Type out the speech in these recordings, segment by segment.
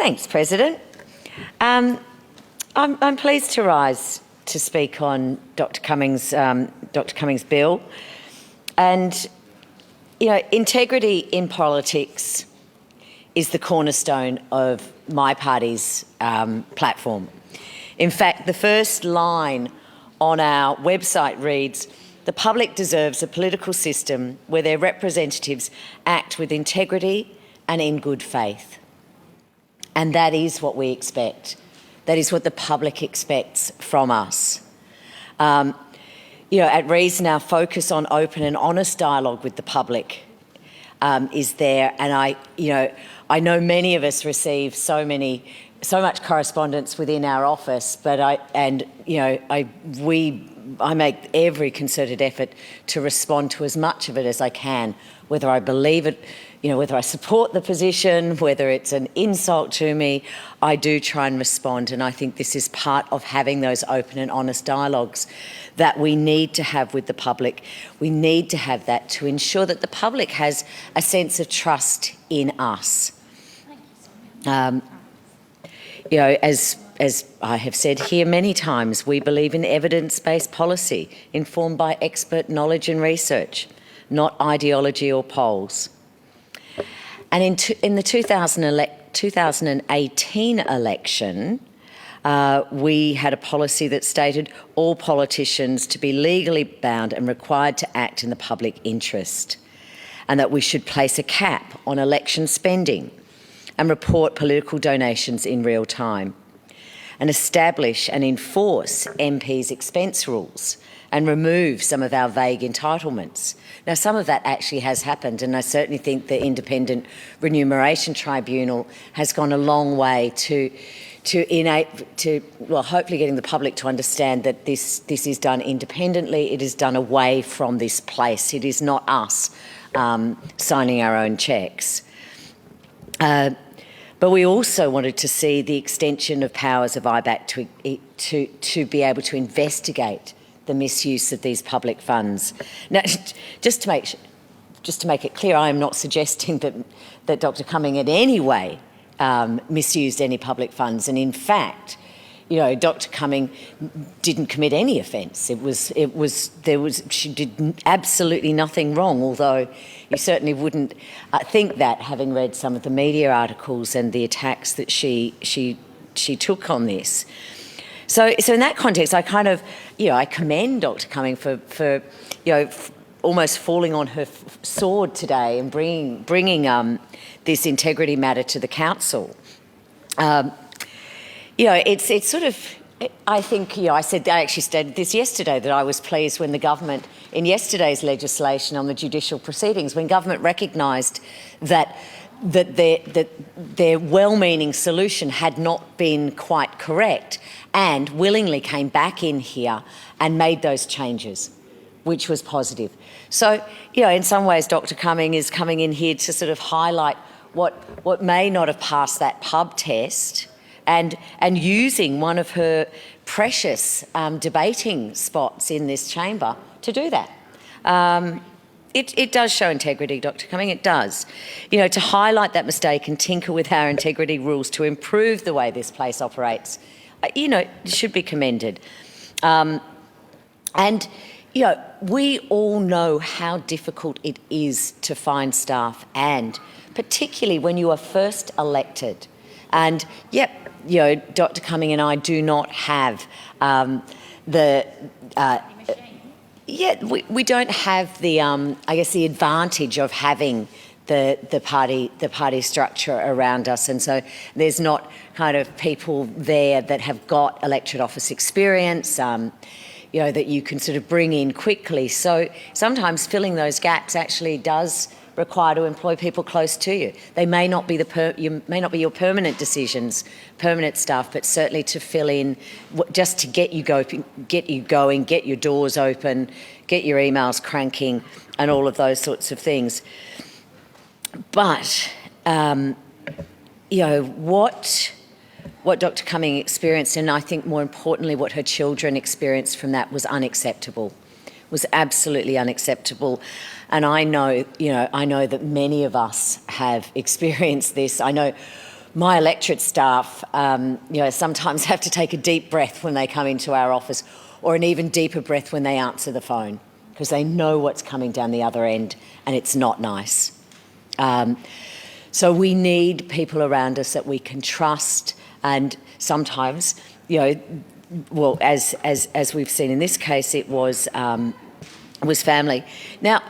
Thanks, President. I'm pleased to rise to speak on Dr. Cummings' bill. And, you know, integrity in politics is the cornerstone of my party's platform. In fact, the first line on our website reads, "The public deserves a political system where their representatives act with integrity and in good faith." And that is what we expect. That is what the public expects from us. You know, at Reason, our focus on open and honest dialogue with the public is there. And I know many of us receive so much correspondence within our office, but I make every concerted effort to respond to as much of it as I can, whether I believe it, whether I support the position, whether it's an insult to me, I do try and respond. And I think this is part of having those open and honest dialogues that we need to have with the public. We need to have that to ensure that the public has a sense of trust in us. As I have said here many times, we believe in evidence-based policy informed by expert knowledge and research, not ideology or polls. And in the 2018 election, we had a policy that stated all politicians to be legally bound and required to act in the public interest, and that we should place a cap on election spending and report political donations in real time, and establish and enforce MPs' expense rules and remove some of our vague entitlements. Now, some of that actually has happened, and I certainly think the Independent Remuneration Tribunal has gone a long way to hopefully getting the public to understand that this is done independently. It is done away from this place. It is not us signing our own cheques. But we also wanted to see the extension of powers of IBAC to be able to investigate the misuse of these public funds. Now, just to make it clear, I am not suggesting that Dr. Cumming in any way misused any public funds, and in fact, Dr. Cumming didn't commit any offence. She did absolutely nothing wrong, although you certainly wouldn't think that, having read some of the media articles and the attacks that she took on this. So in that context, I commend Dr. Cumming for almost falling on her sword today and bringing this integrity matter to the council. It's sort of, I think, I actually stated this yesterday, that I was pleased when the government, in yesterday's legislation on the judicial proceedings, when government recognised that their well-meaning solution had not been quite correct, and willingly came back in here and made those changes, which was positive. So, in some ways, Dr. Cumming is coming in here to sort of highlight what may not have passed that pub test, and using one of her precious debating spots in this chamber to do that. It does show integrity, Dr. Cumming, it does. To highlight that mistake and tinker with our integrity rules to improve the way this place operates, should be commended. We all know how difficult it is to find staff, and particularly when you are first elected. And Dr. Cumming and I do not have we don't have the the advantage of having the party structure around us, and so there's not kind of people there that have got electorate office experience, that you can sort of bring in quickly. So sometimes filling those gaps actually does require to employ people close to you. They may not be your permanent decisions, permanent staff, but certainly to fill in, just to get you going, get your doors open, get your emails cranking, and all of those sorts of things. But what Dr. Cumming experienced, and I think more importantly what her children experienced from that, was unacceptable. Was absolutely unacceptable. And I know that many of us have experienced this. I know my electorate staff, sometimes have to take a deep breath when they come into our office, or an even deeper breath when they answer the phone, because they know what's coming down the other end, and it's not nice. So we need people around us that we can trust, and sometimes, well, as we've seen in this case, it was family. Now,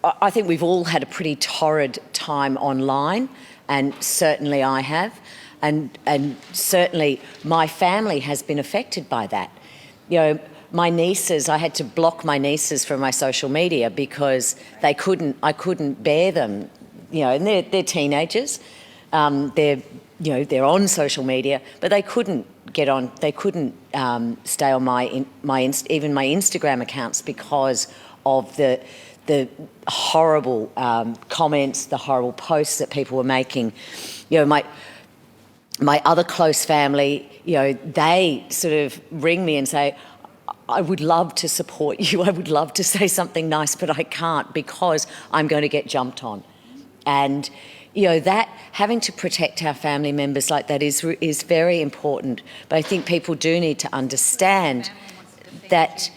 I think we've all had a pretty torrid time online, and certainly I have, and certainly my family has been affected by that. My nieces, I had to block my nieces from my social media because I couldn't bear them, and they're teenagers. They're on social media, but they couldn't get on. They couldn't stay on even my Instagram accounts because of the horrible comments, the horrible posts that people were making. My other close family, they sort of ring me and say, I would love to support you. I would love to say something nice, but I can't because I'm going to get jumped on. And that having to protect our family members like that is very important. But I think people do need to understand that,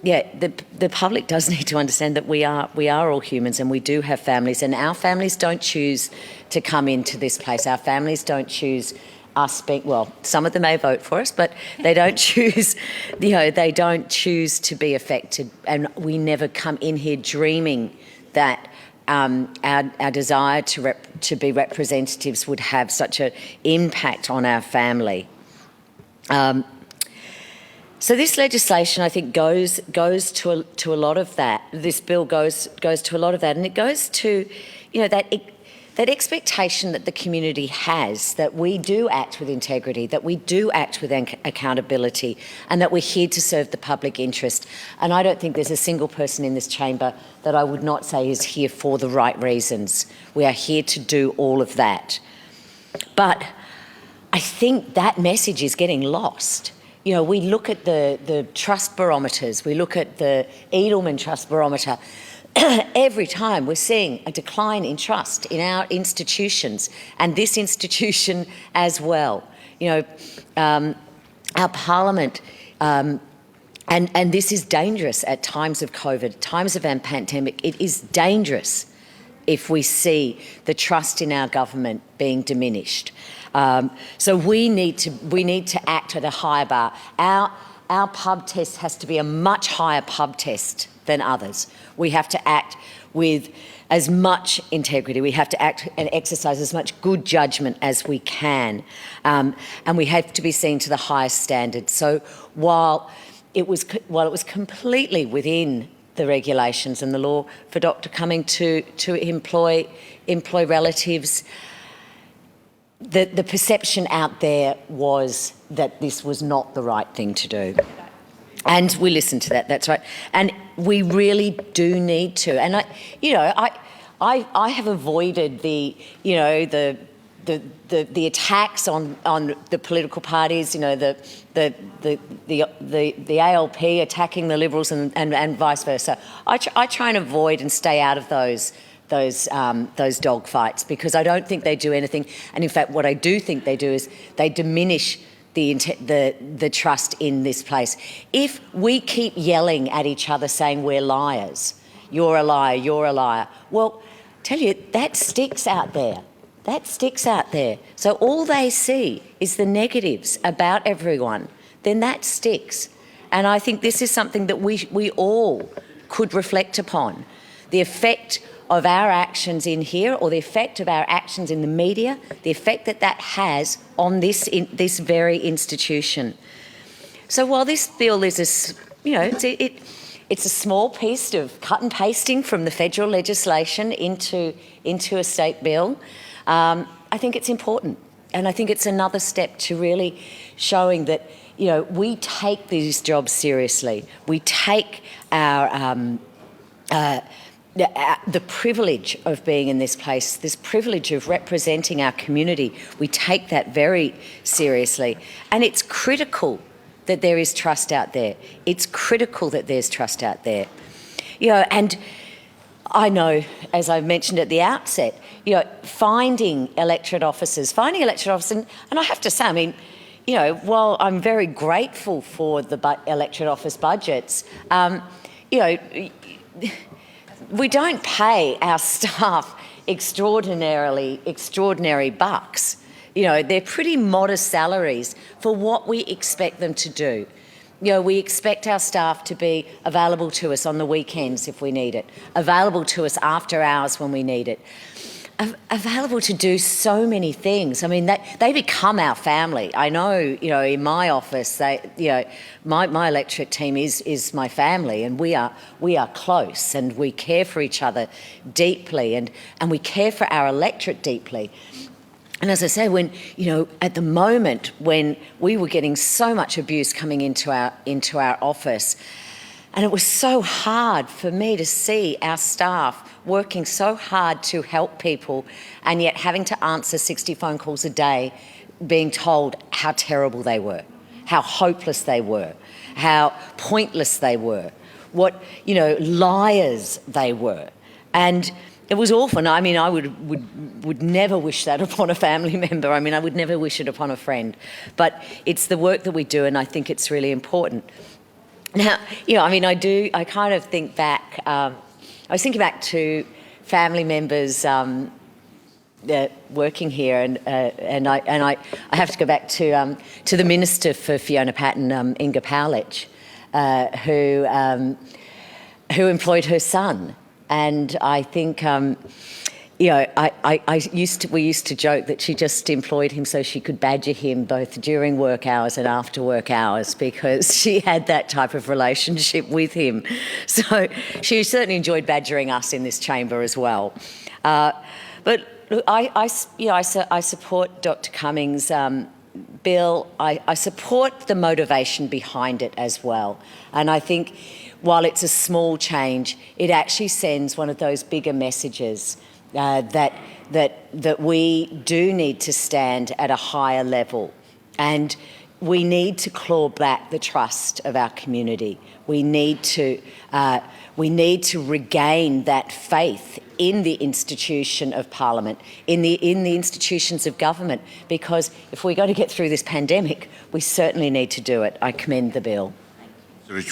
the public does need to understand that we are all humans, and we do have families, and our families don't choose to come into this place. Our families don't choose us being, well, some of them may vote for us, but they don't choose, they don't choose to be affected. And we never come in here dreaming that our desire to be representatives would have such an impact on our family. So this legislation, I think, goes to a lot of that. This bill goes to a lot of that, and it goes to, that expectation that the community has, that we do act with integrity, that we do act with accountability, and that we're here to serve the public interest. And I don't think there's a single person in this chamber that I would not say is here for the right reasons. We are here to do all of that. But I think that message is getting lost. We look at the trust barometers, we look at the Edelman Trust Barometer. Every time we're seeing a decline in trust in our institutions, and this institution as well. Our Parliament, and this is dangerous at times of COVID, times of a pandemic. It is dangerous if we see the trust in our government being diminished. So we need to act at a higher bar. Our pub test has to be a much higher pub test than others. We have to act with as much integrity. We have to act and exercise as much good judgment as we can. And we have to be seen to the highest standards. So while it was completely within the regulations and the law for Dr. Cumming to employ relatives, the perception out there was that this was not the right thing to do. And we listened to that, that's right. And we really do need to. And I have avoided the attacks on the political parties, the ALP attacking the Liberals and vice versa. I try and avoid and stay out of those dog fights, because I don't think they do anything. And in fact, what I do think they do is they diminish the trust in this place. If we keep yelling at each other saying we're liars, you're a liar, you're a liar, well, tell you, that sticks out there. That sticks out there. So all they see is the negatives about everyone, then that sticks. And I think this is something that we all could reflect upon. The effect of our actions in here, or the effect of our actions in the media, the effect that has on this very institution. So while this bill is it's a small piece of cut and pasting from the federal legislation into a state bill, I think it's important, and I think it's another step to really showing that we take these jobs seriously. We take our the privilege of being in this place, this privilege of representing our community, we take that very seriously. And it's critical that there is trust out there. It's critical that there's trust out there. And I know, as I mentioned at the outset, finding electorate officers, and I have to say, I mean, while I'm very grateful for the electorate office budgets, we don't pay our staff extraordinary bucks. They're pretty modest salaries for what we expect them to do. We expect our staff to be available to us on the weekends if we need it, available to us after hours when we need it, available to do so many things. I mean, they become our family. I know, in my office, my electorate team is my family, and we are close, and we care for each other deeply, and we care for our electorate deeply. And as I say, when, at the moment when we were getting so much abuse coming into our office, and it was so hard for me to see our staff working so hard to help people and yet having to answer 60 phone calls a day, being told how terrible they were, how hopeless they were, how pointless they were, what, liars they were. And it was awful. And I mean, I would never wish that upon a family member. I mean, I would never wish it upon a friend. But it's the work that we do, and I think it's really important. Now, I kind of think back, I was thinking back to family members working here, and I have to go back to the Minister for Fiona Patten, Inga Powlich, who employed her son. And I think, we used to joke that she just employed him so she could badger him both during work hours and after work hours, because she had that type of relationship with him. So she certainly enjoyed badgering us in this chamber as well. But look, I support Dr. Cummings' bill. I support the motivation behind it as well. And I think, while it's a small change, it actually sends one of those bigger messages that we do need to stand at a higher level, and we need to claw back the trust of our community. We need to regain that faith in the institution of Parliament, in the institutions of government, because if we're going to get through this pandemic, we certainly need to do it. I commend the bill.